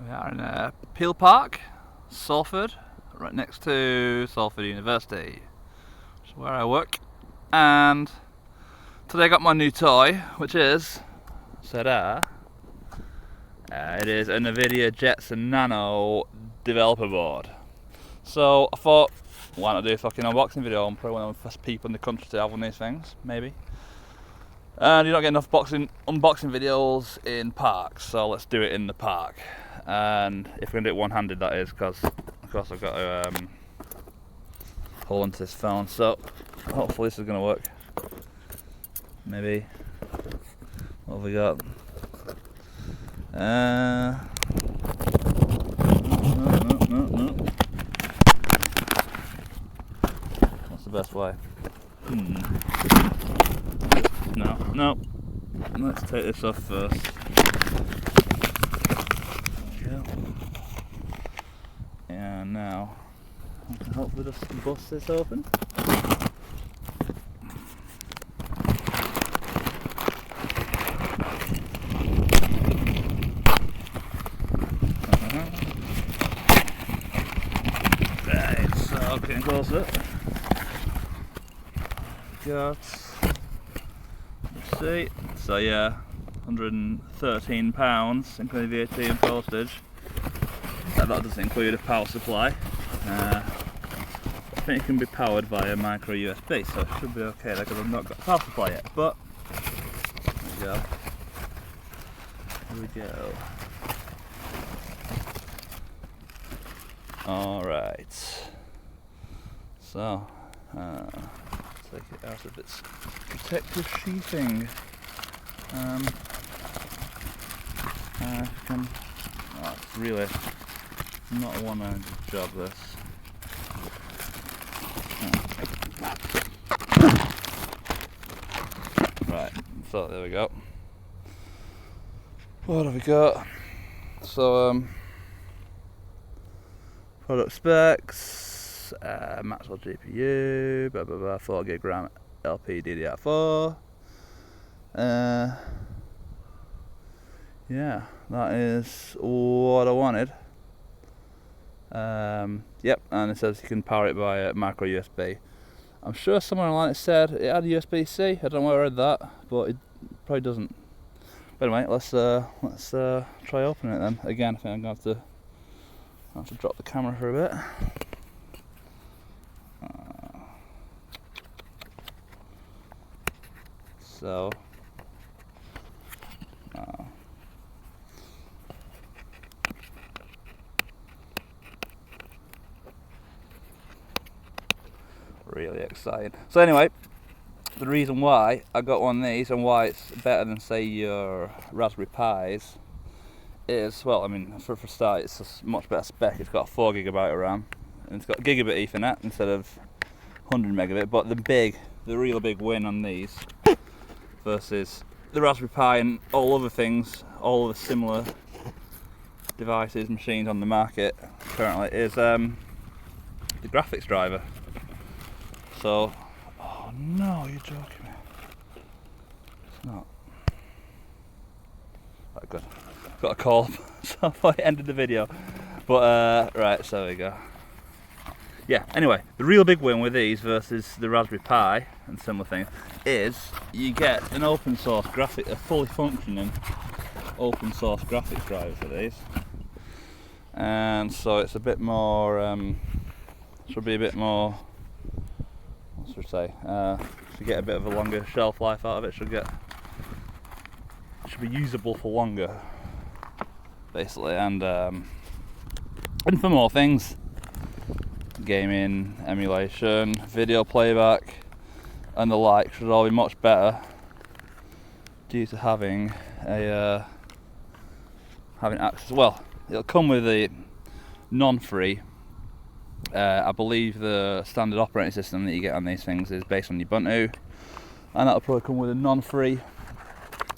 We are in Peel Park, Salford, right next to Salford University, which is where I work. And today I got my new toy, which is, it is a NVIDIA Jetson Nano developer board. So I thought, why not do a fucking unboxing video? I'm probably one of the first people in the country to have one of these things, maybe. And you don't get enough unboxing videos in parks, so let's do it in the park. And if we're gonna do it one-handed, that is, because of course I've got to hold onto this phone. So hopefully this is gonna work. Maybe. What have we got? No. What's the best way? No. Let's take this off first. There we go. And now I can hopefully just bust this open. Right, so getting closer. Got, let's see, so yeah, £113 including VAT and postage. That doesn't include a power supply. I think it can be powered via micro USB, so it should be okay there because I've not got a power supply yet. But there we go. Alright, so take it out of its protective sheathing. It's really not want to job this. Right, so there we go. What have we got? So product specs, Maxwell GPU, 4GB RAM LP DDR4. Yeah, that is what I wanted. Yep, and it says you can power it by micro USB. I'm sure somewhere online it said it had USB-C. I don't know where I read that, but it probably doesn't. But anyway, let's try opening it then. Again, I think I'm gonna have to drop the camera for a bit. Really exciting. So anyway, the reason why I got one of these and why it's better than say your Raspberry Pis is, well, I mean, for a start, it's a much better spec. It's got 4GB of RAM and it's got gigabit Ethernet instead of 100 megabit. But the real big win on these versus the Raspberry Pi and all other things, all the similar devices, machines on the market currently, is the graphics driver. So, oh no, you're joking me. It's not. Right, good. Got a call, so I ended the video. But, right, so there we go. Yeah, anyway, the real big win with these versus the Raspberry Pi and similar things is you get an open source a fully functioning open source graphics driver for these. And so it's a bit more, should be a bit more, what should I say, should get a bit of a longer shelf life out of it, should be usable for longer, basically, and for more things. Gaming, emulation, video playback and the like should all be much better due to having access. Well, it'll come with a non-free. I believe the standard operating system that you get on these things is based on Ubuntu, and that'll probably come with a non-free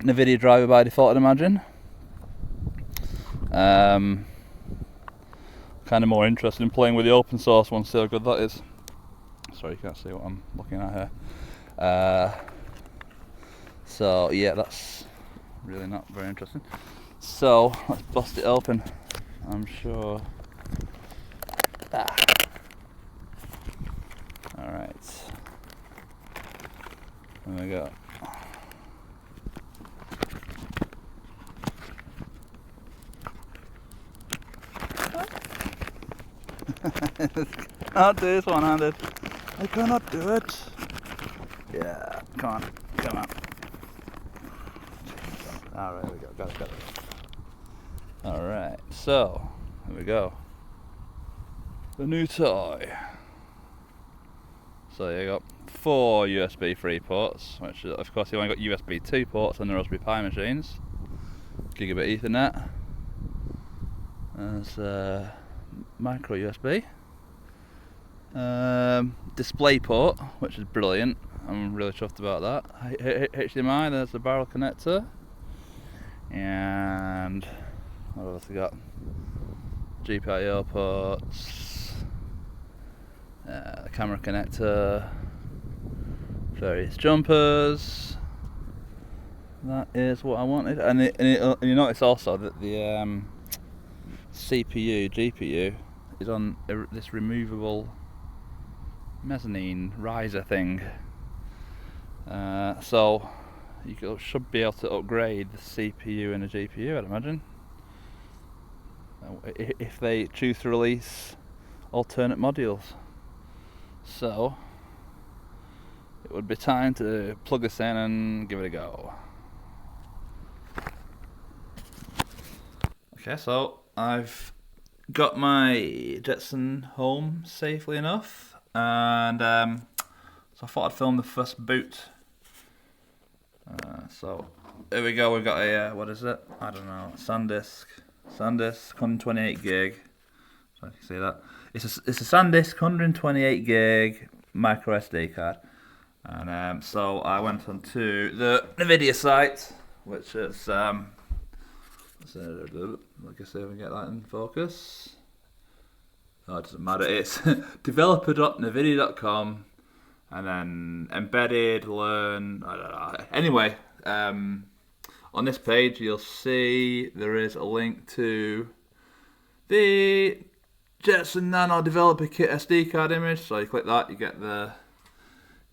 NVIDIA driver by default, I'd imagine. Kind of more interested in playing with the open source one, see how good that is. Sorry, you can't see what I'm looking at here. So yeah, that's really not very interesting. So let's bust it open I'm sure. Alright. There we go. Can't do this one-handed. I cannot do it. Yeah, come on, come on. Alright, there we go, got it. Alright, so, here we go. The new toy. So you got 4 USB 3 ports, which of course you only got USB 2 ports on the Raspberry Pi machines. Gigabit Ethernet. There's micro USB. Display port, which is brilliant. I'm really chuffed about that. HDMI, there's the barrel connector. And what else we got? GPIO ports, the camera connector, various jumpers. That is what I wanted. And you notice also that the CPU, GPU is on this removable mezzanine riser thing. So you should be able to upgrade the CPU and the GPU, I'd imagine, if they choose to release alternate modules. So it would be time to plug this in and give it a go. Okay, so I've got my Jetson home safely enough, and so I thought I'd film the first boot. So here we go. We've got a what is it? I don't know. SanDisk 128 gig. So you can see that it's a SanDisk 128 gig micro SD card, and so I went onto the NVIDIA site, which is I guess if we can get that in focus. Oh, it doesn't matter. It's developer.nvidia.com. And then embedded, learn, I don't know. Anyway, on this page you'll see there is a link to the Jetson Nano Developer Kit SD card image. So you click that, you get the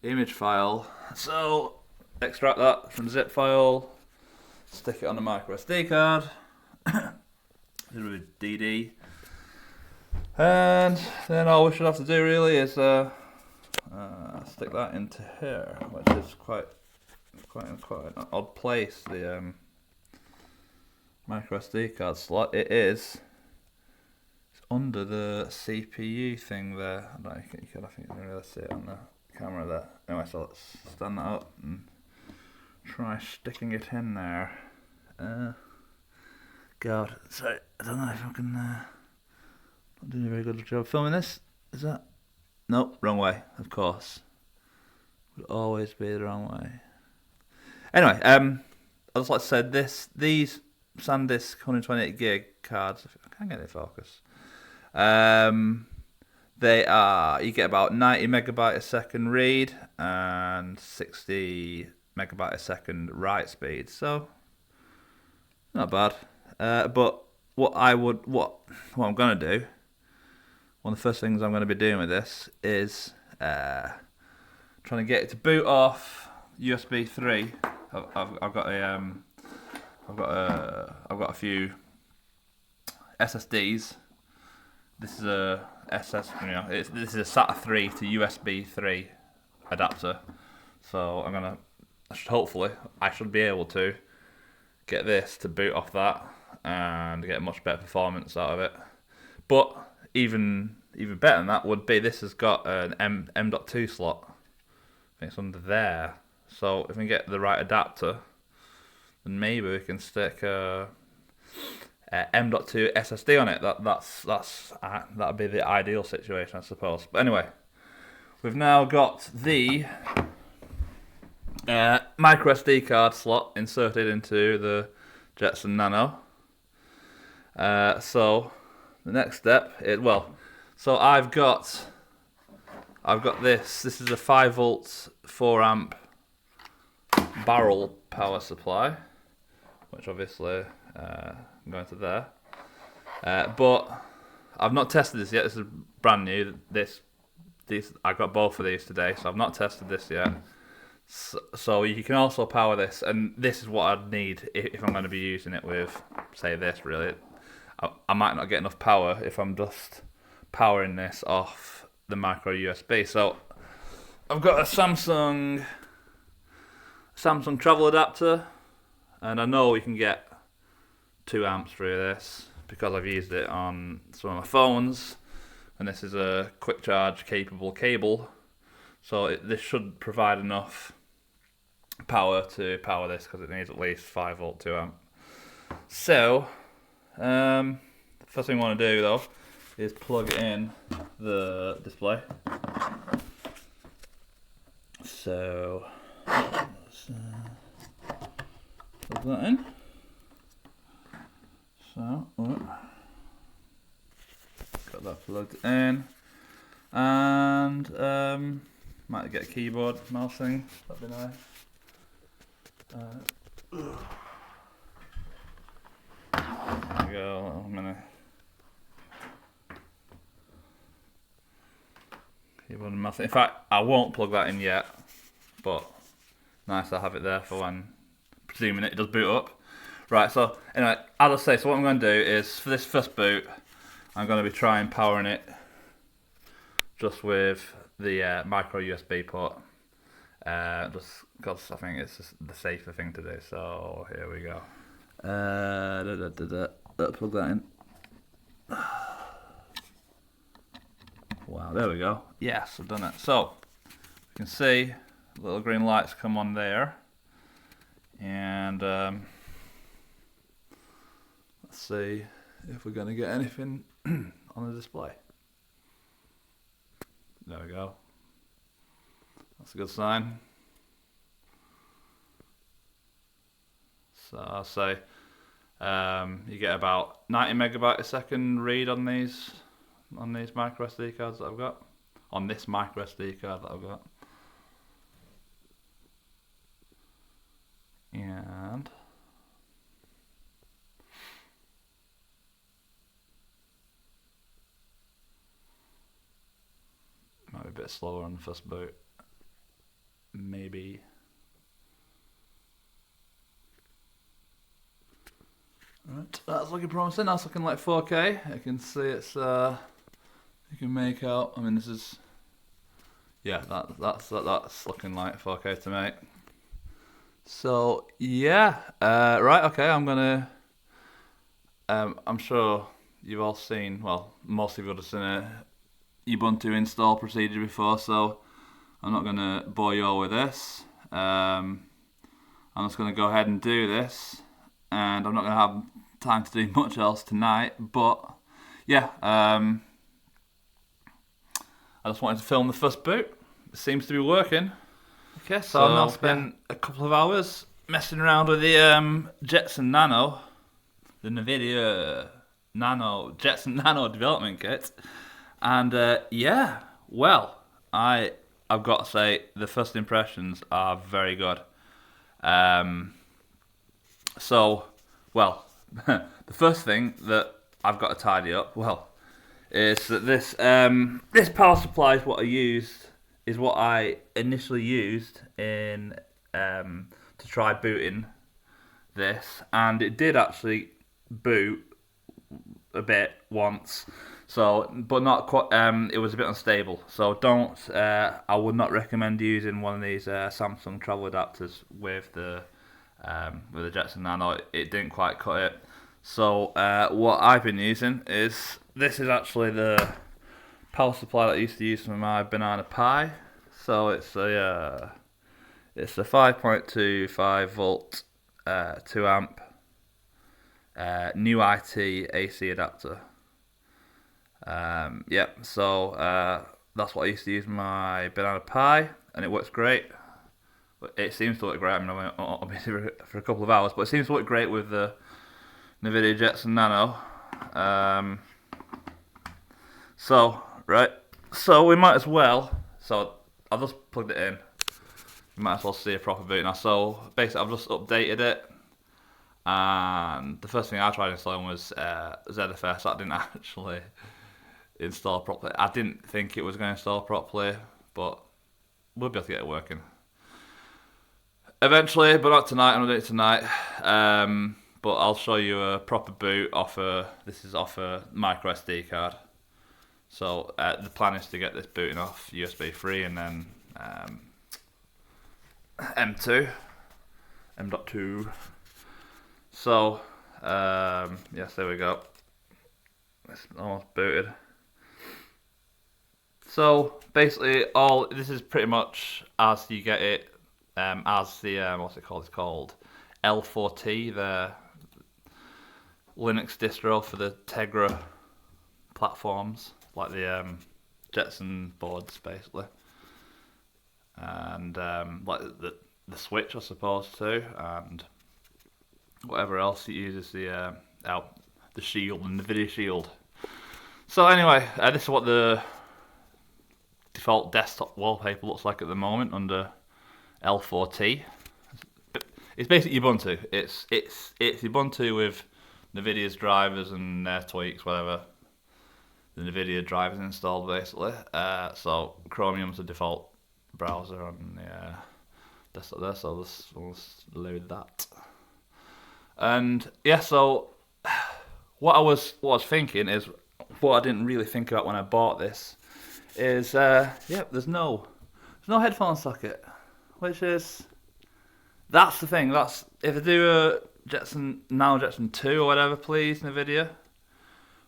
image file. So extract that from zip file, stick it on the micro SD card with DD, and then all we should have to do really is stick that into here, which is quite an odd place. The micro SD card slot. It's under the CPU thing there. I don't think you can really see it on the camera there. Anyway, so let's stand that up and try sticking it in there. God, sorry, I don't know if I can. Not doing a very good job filming this. Is that? Nope, wrong way, of course. Would always be the wrong way. Anyway, I just like to say these SanDisk 128 gig cards, if I can get it in focus, they are, you get about 90 megabyte a second read and 60 megabyte a second write speed, so not bad. But what I'm gonna do, one of the first things I'm going to be doing with this is trying to get it to boot off USB 3. I've got a few SSDs. This is a this is a SATA 3 to USB 3 adapter. So I should be able to get this to boot off that and get much better performance out of it. But even better than that would be this has got an M.2 slot. I think it's under there. So if we get the right adapter, then maybe we can stick a M.2 SSD on it. That'd be the ideal situation, I suppose. But anyway, we've now got the micro SD card slot inserted into the Jetson Nano. So the next step is, so I've got this. This is a 5 volt 4 amp barrel power supply, which obviously I'm going to there. But I've not tested this yet. This is brand new. These I got both of these today, so I've not tested this yet. So you can also power this, and this is what I'd need if I'm going to be using it with, say, this. Really, I might not get enough power if I'm just powering this off the micro USB. So I've got a Samsung travel adapter, and I know we can get 2 amps through this because I've used it on some of my phones, and this is a quick charge capable cable, so this should provide enough power to power this because it needs at least 5 volt 2 amp. So the first thing I want to do though is plug in the display. So let's plug that in. So got that plugged in, and might get a keyboard mouse thing. That'd be nice. There we go. I'm gonna keyboard and mouse. In fact, I won't plug that in yet, but nice to have it there for when, presuming it does boot up. Right, so anyway, as I say, so what I'm going to do is, for this first boot, I'm going to be trying powering it just with the micro USB port, just because I think it's just the safer thing to do. So here we go. Plug that in. Wow, there we go. Yes, I've done it. So you can see little green lights come on there, and let's see if we're going to get anything on the display. There we go. That's a good sign. So I'll say you get about 90 megabyte a second read on these micro SD cards that I've got. On this micro SD card that I've got. And might be a bit slower on the first boot. Maybe. Right, that's looking promising. That's looking like 4K. I can see it's. You can make out. I mean, this is. Yeah, that's looking like 4K to me. So yeah, right. Okay, I'm gonna. I'm sure you've all seen. Well, most of you would have seen a Ubuntu install procedure before, so I'm not gonna bore you all with this. I'm just gonna go ahead and do this, and I'm not gonna have time to do much else tonight. But yeah, I just wanted to film the first boot. It seems to be working. Okay, so I've now spent a couple of hours messing around with the Jetson Nano, the NVIDIA Jetson Nano development kit, and yeah, well, I've got to say the first impressions are very good. So, well, the first thing that I've got to tidy up, well, is that this power supply is what I initially used in to try booting this, and it did actually boot a bit once. So, but not quite. It was a bit unstable. So don't. I would not recommend using one of these Samsung travel adapters with the Jetson Nano. It didn't quite cut it. So what I've been using is, this is actually the power supply that I used to use for my Banana Pi. So it's a 5.25 volt 2 amp new IT AC adapter. Yeah, so that's what I used to use my Banana Pi, and it works great. It seems to work great. I mean, I'll be here for a couple of hours, but it seems to work great with the NVIDIA Jetson Nano. So, right, so we might as well, so I've just plugged it in. You might as well see a proper boot now. So basically I've just updated it. and the first thing I tried installing was ZFS. That didn't actually install properly. I didn't think it was going to install properly, but we'll be able to get it working eventually, but not tonight. I'm gonna do it tonight. But I'll show you a proper boot off this is off a micro SD card. So the plan is to get this booting off USB 3 and then M.2. So yes, there we go. It's almost booted. So basically, this is pretty much as you get it, as the what's it called? It's called L4T, the Linux distro for the Tegra platforms, like the Jetson boards, basically, and like the Switch, I suppose, too, and whatever else it uses, the Shield, the NVIDIA Shield. So anyway, this is what the default desktop wallpaper looks like at the moment under L4T. It's basically Ubuntu. It's Ubuntu with NVIDIA's drivers and their tweaks, whatever. The NVIDIA drivers installed, basically. So Chromium's the default browser on the desktop there, so we'll just load that. And yeah, so what I was thinking is, what I didn't really think about when I bought this is, there's no headphone socket, which is, that's the thing. That's, if I do a Jetson Nano Jetson 2 or whatever, please, NVIDIA,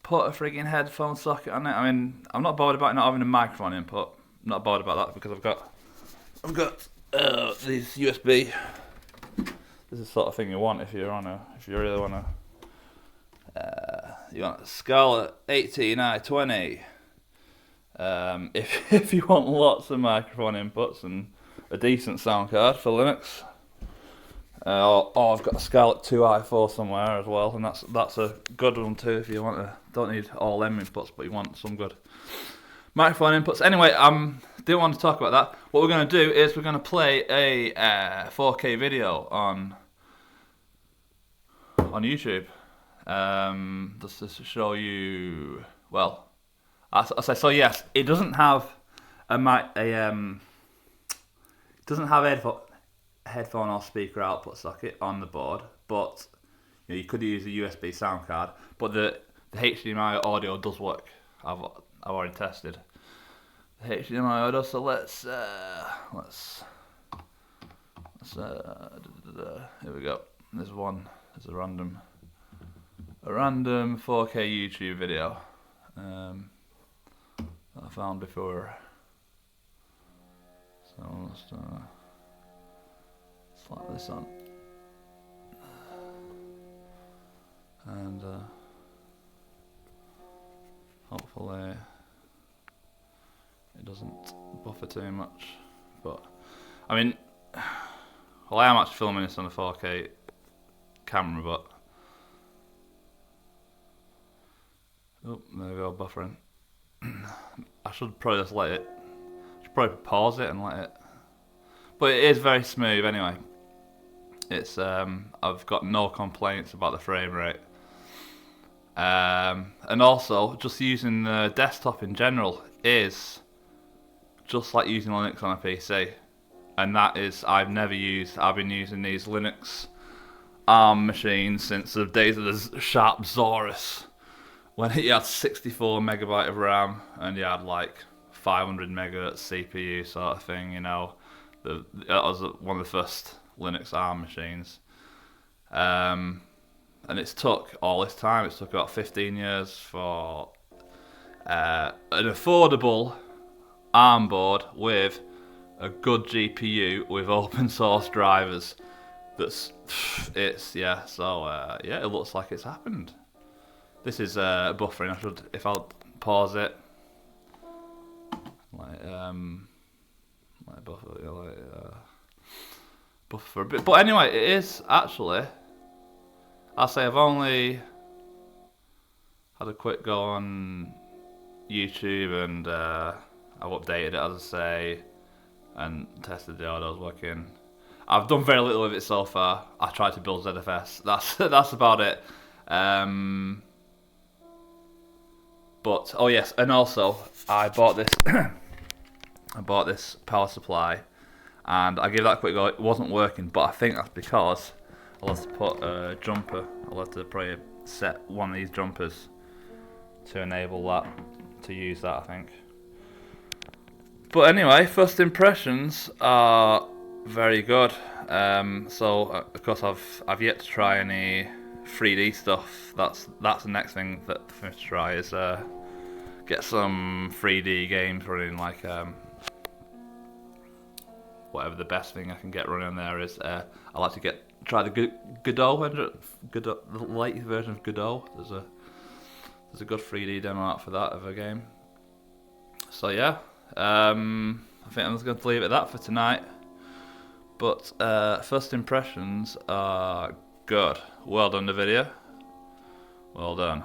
put a frigging headphone socket on it. I mean, I'm not bothered about not having a microphone input. I'm not bothered about that because I've got these USB. This is the sort of thing you want if you really want to. You want a Scarlett 18i20. If you want lots of microphone inputs and a decent sound card for Linux. Or I've got a Scarlett 2i4 somewhere as well, and that's a good one too if you want to. Don't need all them inputs, but you want some good microphone inputs. Anyway, didn't want to talk about that. What we're going to do is we're going to play a 4K video on YouTube. Just to show you. Well, I say so. Yes, it doesn't have it doesn't have headphone or speaker output socket on the board, but you could use a USB sound card. But the HDMI audio does work. I've already tested the HDMI audio. So let's here we go. There's a random 4K YouTube video that I found before. So let's slap this on, and hopefully it doesn't buffer too much. But I mean, well, I am actually filming this on a 4K camera, but oh, there we go, buffering. I should probably just probably pause it and let it. But it is very smooth anyway. It's I've got no complaints about the frame rate. And also, just using the desktop in general is just like using Linux on a PC. And that is, I've been using these Linux ARM machines since the days of the Sharp Zorus, when it had 64 megabyte of RAM and you had like 500 megahertz CPU sort of thing, you know. That was one of the first Linux ARM machines. And it's took all this time. It's took about 15 years for an affordable ARM board with a good GPU with open source drivers. It looks like it's happened. This is buffering. If I'll pause it, buffer for a bit. But anyway, it is actually. I'll say I've only had a quick go on YouTube, and I've updated it, as I say, and tested the audio was working. I've done very little with it so far. I tried to build ZFS. That's about it. But oh yes, and also I bought this. I bought this power supply, and I gave that a quick go. It wasn't working, but I think that's because I'll have to put a jumper. I'll have to probably set one of these jumpers to enable that, to use that, I think. But anyway, first impressions are very good. So of course I've yet to try any 3D stuff. That's the next thing that for me to try is get some 3D games running, like whatever the best thing I can get running on there is. I like to try the Godot, the latest version of Godot. There's a good 3D demo out for that of a game. So yeah, I think I'm just going to leave it at that for tonight. But first impressions are good. Well done, NVIDIA. Well done.